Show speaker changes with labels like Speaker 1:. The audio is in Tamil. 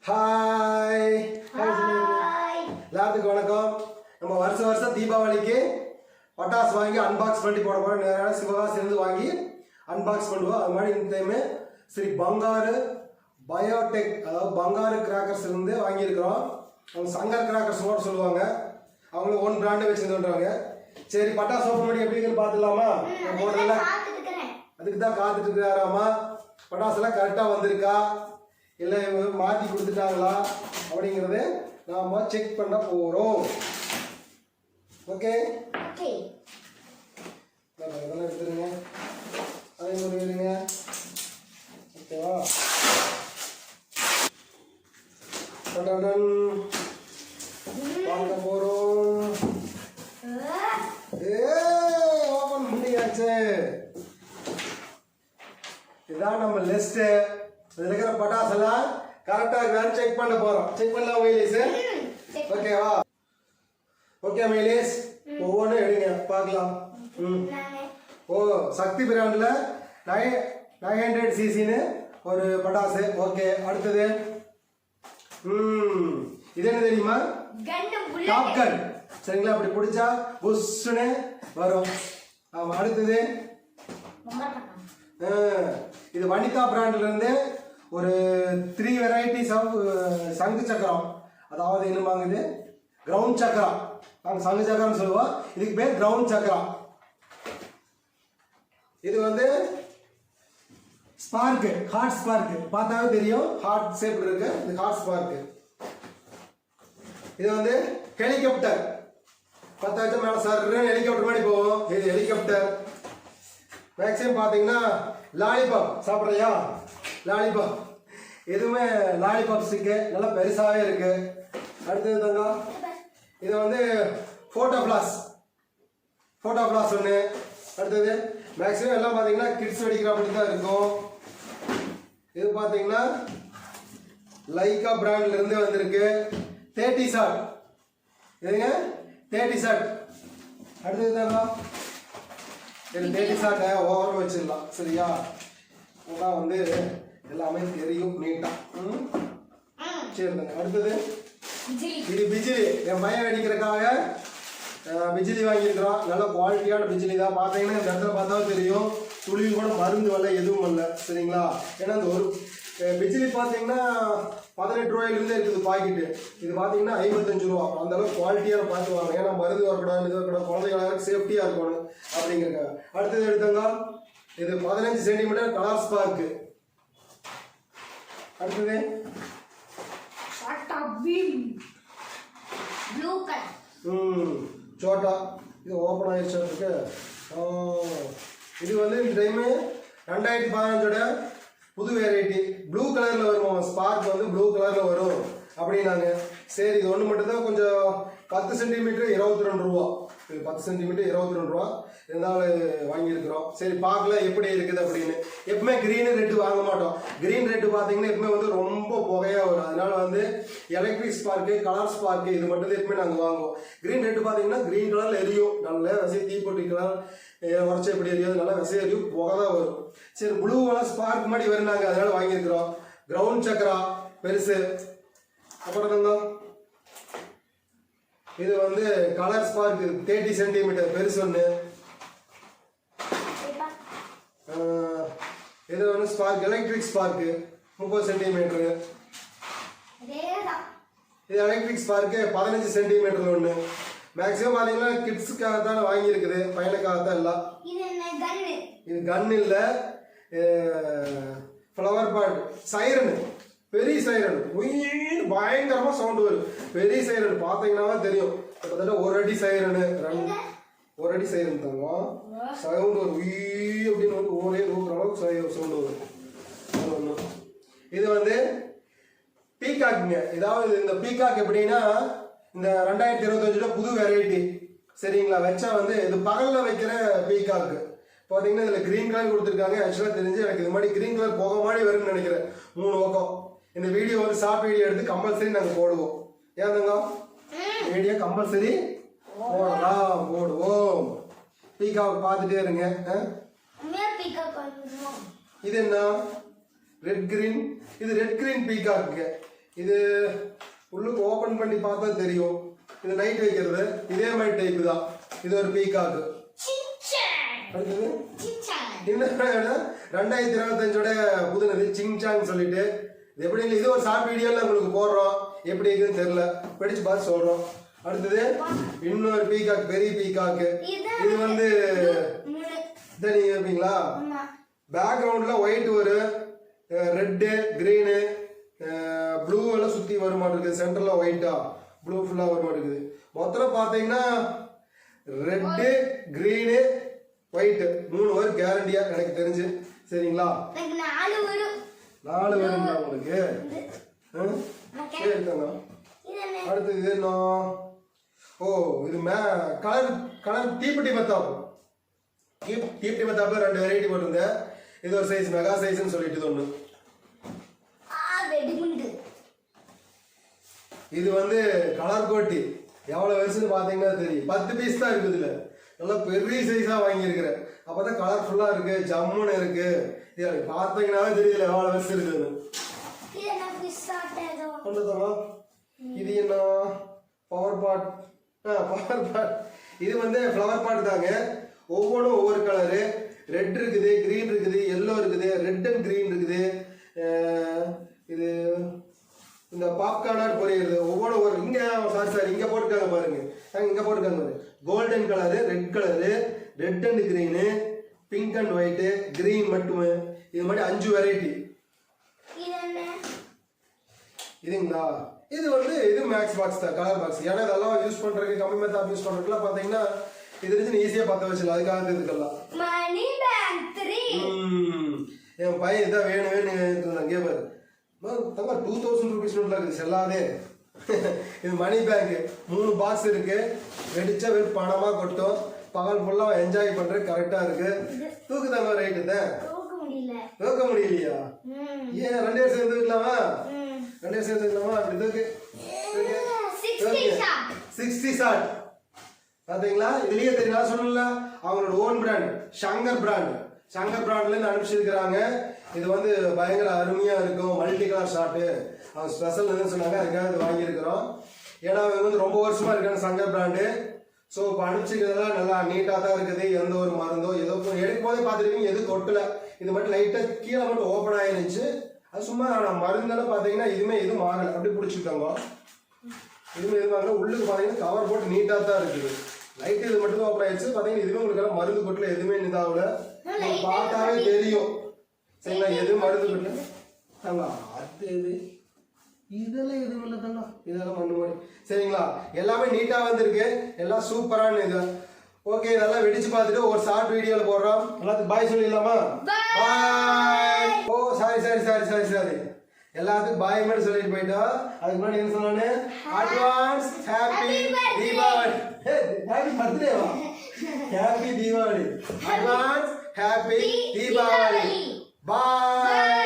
Speaker 1: ஹாய் எல்லாத்துக்கும் வணக்கம். நம்ம வருஷம் தீபாவளிக்கு பட்டாசு வாங்கி அன்பாக்ஸ் பண்ணி போட போகிறோம். நேராக சிவகாசிலேருந்து வாங்கி அன்பாக்ஸ் பண்ணுவோம். அது மாதிரி இந்த டைமு ஸ்ரீ பங்காரு பயோடெக், அதாவது பங்காரு கிராக்கர்ஸ் இருந்து வாங்கியிருக்கிறோம். அவங்க சங்கர் கிராக்கர்ஸ் கூட சொல்லுவாங்க. அவங்களும் ஓன் பிராண்டு வச்சுருந்துன்றாங்க. சரி, பட்டாசு ஓப்பன் பண்ணி எப்படி இருக்குன்னு பார்த்துடலாமா? போடுறதுல அதுக்கு தான் காத்துட்டு இருக்கிறாராமா. பட்டாசுலாம் கரெக்டாக வந்திருக்கா இல்லை மாற்றி கொடுத்துட்டாங்களா அப்படிங்கிறத நாம் செக் பண்ண போகிறோம். ஓகே, இதெல்லாம் எடுத்துருங்க, அதே மாதிரி இருங்க. ஓகேவா? பார்க்க போகிறோம். ஓப்பன் பண்ணியாச்சு. இதுதான் நம்ம லிஸ்ட்டு. இதில் இருக்கிற பட்டாசெல்லாம் கரெக்டாக இருக்கான்னு செக் பண்ண போகிறோம். செக் பண்ணலாம் மைலேஸ். ஓகேவா? ஓகே மைலேஸ், ஒவ்வொன்றும் எடுங்க பார்க்கலாம். ஓ, சக்தி பிராண்டில் 900 சிசின்னு ஒரு பட்டாசு. ஓகே, அடுத்தது இது என்ன தெரியுமா? டாப் கன். சரிங்களா? அப்படி பிடிச்சா புஷ்ஷுன்னு வரும். ஆமாம். அடுத்தது இது வனிதா பிராண்ட்ல இருந்து ஒரு 3 வெரைட்டிஸ் ஆஃப் சங்கு சக்கரம். அதாவது என்னமாங்க, இது கிரவுண்ட் சக்கரம். நாங்கள் சங்கு சக்கரம் சொல்லுவோம். இதுக்கு பேர் கிரவுண்ட் சக்கரம். இது வந்து ஸ்பார்க்கு, ஹார்ட் ஸ்பார்க்கு. பார்த்தாவே தெரியும், ஹார்ட் ஷேப் இருக்கு. இது ஹார்ட் ஸ்பார்க்கு. இது வந்து ஹெலிகாப்டர். 10,000 மேலே சார் ஹெலிகாப்டர் மாதிரி போகும். இது ஹெலிகாப்டர். மேக்ஸிமம் பார்த்தீங்கன்னா லாலிபாப் சாப்பிட்றியா? லாலிபாப். எதுவுமே லாலிபாப் ஸ்டிக்கு நல்லா பெருசாகவே இருக்கு. அடுத்தது தாங்க, இது வந்து ஃபோட்டோ ஃப்ளாஷ் ஒன்று. அடுத்தது மேக்ஸிமம் எல்லாம் பார்த்தீங்கன்னா கிட்ஸ் வெடிக்கிற அப்படி தான் இருக்கும். இது பார்த்தீங்கன்னா லைக்கா பிராண்ட்ல இருந்து வந்திருக்கு. 30 ஷாட். இதுங்க 30 ஷாட். அடுத்தது தாங்க, இது 30 ஷாட்டை ஓவரம் வச்சிடலாம். சரியா? அதான் வந்து எல்லாமே தெரியும் நீட்டா. சரிங்க. அடுத்தது இது பிஜிலி. என் பையன் வெடிக்கிறதுக்காக பிஜிலி வாங்கியிருக்கிறோம். நல்ல குவாலிட்டியான பிஜிலி தான். பார்த்தீங்கன்னா இந்த இடத்துல பார்த்தாலும் தெரியும், துளியில் கூட மருந்து வரல, எதுவும் இல்லை. சரிங்களா? ஏன்னா இந்த ஒரு பிஜிலி பார்த்தீங்கன்னா 18 ரூபாயிலிருந்து இருக்குது பாக்கெட்டு. இது பார்த்தீங்கன்னா 55 ரூபா. அந்த அளவுக்கு குவாலிட்டியாக பார்த்து வாங்க. ஏன்னா மருந்து வரக்கூடாது, இது வரக்கூடாது, குழந்தைகளுக்கு சேஃப்டியாக இருக்கணும் அப்படிங்கிறக்காக. அடுத்தது எடுத்தாங்க, இது 15 சென்டிமீட்டர் கலர் ஸ்பார்க்கு. அடுத்தது சோட்டா. இது ஓப்பன் ஆயிடுச்சு இருக்கு. இது வந்து இந்த டைமு 2015ஓட புது வெரைட்டி. ப்ளூ கலரில் வரும். ஸ்பார்க் வந்து ப்ளூ கலரில் வரும் அப்படின்னாங்க. சரி, இது ஒன்று மட்டும்தான் கொஞ்சம் 10 சென்டிமீட்டர் 22 ரூபா. இது 10 சென்டிமீட்டர் 22 ரூபா இருந்தாலும் வாங்கியிருக்கிறோம். சரி, பார்க்கல எப்படி இருக்குது அப்படின்னு. எப்பவுமே க்ரீனு ரெட்டு வாங்க மாட்டோம். க்ரீன் ரெட்டு பார்த்தீங்கன்னா எப்பவுமே வந்து ரொம்ப புகையாக வரும். அதனால வந்து எலக்ட்ரிக் ஸ்பார்க்கு, கலர் ஸ்பார்க்கு இது மட்டும் தான் எப்பவுமே நாங்கள் வாங்குவோம். க்ரீன் ரெட்டு பார்த்தீங்கன்னா க்ரீன் கலரில் எரியும். நல்ல விசை தீப்பொட்டி கலர் உடச்சி எப்படி எரியாது, நல்லா விசை எரியும், புகை தான் வரும். சரி, ப்ளூவெல்லாம் ஸ்பார்க் மாதிரி வருனாங்க, அதனால வாங்கியிருக்கிறோம். கிரவுண்ட் சக்கரா பெருசு. அப்புறம் இது வந்து கலர் ஸ்பார்க் 30 சென்டிமீட்டர் பெருசு ஒன்று. இது வந்து ஸ்பார்க் எலக்ட்ரிக் ஸ்பார்க்கு 30 சென்டிமீட்டரு. இது எலக்ட்ரிக் ஸ்பார்க்கு 15 சென்டிமீட்டர் ஒன்று. மேக்ஸிமம் பார்த்தீங்கன்னா கிட்ஸுக்காக தான் வாங்கியிருக்குது, பையனுக்காக தான் எல்லாம். இது கன் இல்லை, ஃப்ளவர் பாட். சைரனு, பெரிய சைரன். உயிர் பயங்கரமாக சவுண்டு வரும். பெரிய சைரன் பார்த்தீங்கன்னா தெரியும். கிட்டத்தட்ட 1 அடி சைரனு, 1 அடி சைரன் தாங்க. சவுண்டு வரும், உயிர் அப்படின்னு வந்து ஒரே நூற்றுற அளவுக்கு சவுண்டு வரும். இது வந்து பீகாக்குங்க. இதாவது இந்த பீகாக் எப்படின்னா, இந்த 2025 புது வெரைட்டி. சரிங்களா? வச்சா வந்து இது பகலில் வைக்கிற பீகாக்கு. பார்த்தீங்கன்னா இதில் க்ரீன் கலர் கொடுத்துருக்காங்க. ஆக்சுவலாக தெரிஞ்சு எனக்கு இது மாதிரி க்ரீன் கலர் போக மாதிரி வரும்னு நினைக்கிறேன். 3 பக்கம். இந்த வீடியோ வந்து ஷார்ட் வீடியோ எடுத்து கம்பல்சரி நாங்கள் போடுவோம். ஏதாங்க வீடியோ கம்பல்சரி போடுவோம். பீகாக் பார்த்துட்டே இருங்க. இது என்ன? Red green. இது ரெட் கிரீன் பீகாக்கு. இது உள்ளுக்கு ஓபன் பண்ணி பார்த்தா தெரியும். இது நைட் வைக்கிறது. இதே மாதிரி டைப் தான். இது ஒரு பீகாக். அடுத்தது இந்த 2025ஓட புதுனது சிங்சாங் சொல்லிட்டு இது எப்படி இது ஒரு ஷார்ட் வீடியோல உங்களுக்கு போடுறோம். எப்படி இருக்குன்னு தெரியல, படிச்சு பார்த்து சொல்றோம். அடுத்தது இன்னொரு பீகாக், பெரிய பீகாக். இது வந்து நீங்க இருப்பீங்களா? பேக்ரவுண்ட்ல ஒயிட் ஒரு ரெட்டு கிரீனு ப்ளூ எல்லாம் சுத்தி வர மாட்டேங்குது. சென்டர்ல ஒயிட்டா ப்ளூ ஃபுல்லா வர மாட்டேங்குது. மொத்தம் பாத்தீங்கன்னா ரெட்டு கிரீனு ஒயிட் 3 வரும் கேரண்டியா எனக்கு தெரிஞ்சு. சரிங்களா? 4 வருங்களா உங்களுக்கு? சரி தாங்க. அடுத்து இது என்ன? ஓ இது கலர் தீப்பெட்டி மத்தாப்பு. தீப்பெட்டி மத்தாப்புல 2 வெரைட்டி போட்டிருந்தேன். இது ஒரு சைஸ் மெகா சைஸ்ன்னு சொல்லிட்டு இது ஒண்ணு. இது வந்து கலர் கோட்டி. எவ்வளவு வருஷம்னு பாத்தீங்கன்னா தெரியும். 10 பீஸ் தான் இருக்குது. இதுல நல்லா பெரிய சைஸா வாங்கியிருக்கிறேன். அப்பதான் கலர்ஃபுல்லா இருக்கு, ஜம்முன்னு இருக்கு. இது பாத்தீங்கன்னாவே தெரியல எவ்வளவு வருஷம் இருக்குதுன்னு. இது என்ன? பவர் பாட். பவர் பாட். இது வந்து ஃப்ளவர் பாட் தாங்க. ஒவ்வொன்றும் ஒவ்வொரு கலரு. ரெட் இருக்குது, கிரீன் இருக்குது, எல்லோ இருக்குது, ரெட் அண்ட் கிரீன் இருக்குது. இது இந்த பாப்கார்ன் பொரியுது. ஒவ்வொன்றும் ஒரு இங்க சாரி இங்க போட்டுருக்காங்க பாருங்க. இங்க போட்டுருக்காங்க பாருங்க. Golden colour, red colour, red and green, pink and white, green மட்டும். இது மாதிரி 5 வெரைட்டி. இதுங்களா? இது வந்து இது மேக்ஸ் பாக்ஸ் தான், கலர் பாக்ஸ். ஏன்னா இதெல்லாம் யூஸ் பண்றதுக்கு கம்மி மெத்தாப் யூஸ் பண்றதுக்குலாம் பாத்தீங்கன்னா இது இருந்து ஈஸியா பத்த வச்சிடலாம். அதுக்காக இதுக்கெல்லாம் என் பையன் இதான் வேணும் வேணும் அங்கே பாரு. தங்க 2000 rupees நோட்ல இருக்குது செல்லாதே. இது மணி பேங்க். 3 பாக்ஸ் இருக்கு. வெடிச்சா வெறும் பணமா கொட்டும். பகல் ஃபுல்லா என்ஜாய் பண்றது கரெக்டா இருக்கு. தூக்கு தாங்க ரைட்டு தான். தூக்க முடியலையா? ஏன் 2 பேர் சேர்ந்து இருக்கலாமா? 2 பேர் சேர்ந்து இருக்கலாமா? அப்படி தூக்கு. 60 ஷாட். பாத்தீங்களா? இதுலயே தெரியும். நான் சொன்னல அவங்களோட own brand Shankar brand. Shankar பிராண்ட்ல இருந்து அனுப்பிச்சிருக்கிறாங்க. இது வந்து பயங்கர அருமையா இருக்கும். Multi colour shot. அவங்க ஸ்பெஷல் சொன்னாங்க. அதுக்காக இது வாங்கியிருக்கிறோம். ஏன்னா அவங்க வந்து ரொம்ப வருஷமா இருக்காங்க சங்கர் பிராண்டு. ஸோ இப்போ அனுப்பிச்சிக்கிறதெல்லாம் நல்லா நீட்டாக தான் இருக்குது. எந்த ஒரு மருந்தோ ஏதோ எடுக்கும் போதே பார்த்துருக்கீங்க, எதுவும் கொட்டல. இது மட்டும் லைட்டாக கீழே மட்டும் ஓப்பன் ஆயிருந்துச்சு. அது சும்மா மருந்தெல்லாம் பார்த்தீங்கன்னா எதுவும் ஆகலை. அப்படி பிடிச்சிருக்காங்க. எதுவும் ஆகல. உள்ளுக்கு பார்த்தீங்கன்னா கவர் போட்டு நீட்டாக தான் இருக்குது. லைட் இது மட்டும் தான் ஓப்பன் ஆயிடுச்சு. பார்த்தீங்கன்னா இதுவே உங்களுக்கு மருந்து கொட்டல, எதுவுமே இதாகல. பார்த்தாவே தெரியும். சரிங்களா? எதுவும் மருந்து கொட்டல. அது இதெல்லாம் எதுவும் இல்லை தாங்க. இதெல்லாம் மண்ணு மாதிரி. சரிங்களா? எல்லாமே நீட்டா வந்திருக்கு. எல்லாம் சூப்பரான இது. ஓகே, இதெல்லாம் வெடிச்சு பார்த்துட்டு ஒரு ஷார்ட் வீடியோல போடுறோம். எல்லாத்துக்கும் பாய் சொல்லிடலாமா? பாய். ஓ சாரி எல்லாத்துக்கும் பாய் மட்டும் சொல்லிட்டு போயிட்டோம். அதுக்கு முன்னாடி என்ன சொன்னானே? Advance happy Deepavali. ஹாப்பி பர்த்டேவா? Happy Deepavali. Advance happy Deepavali. பாய்.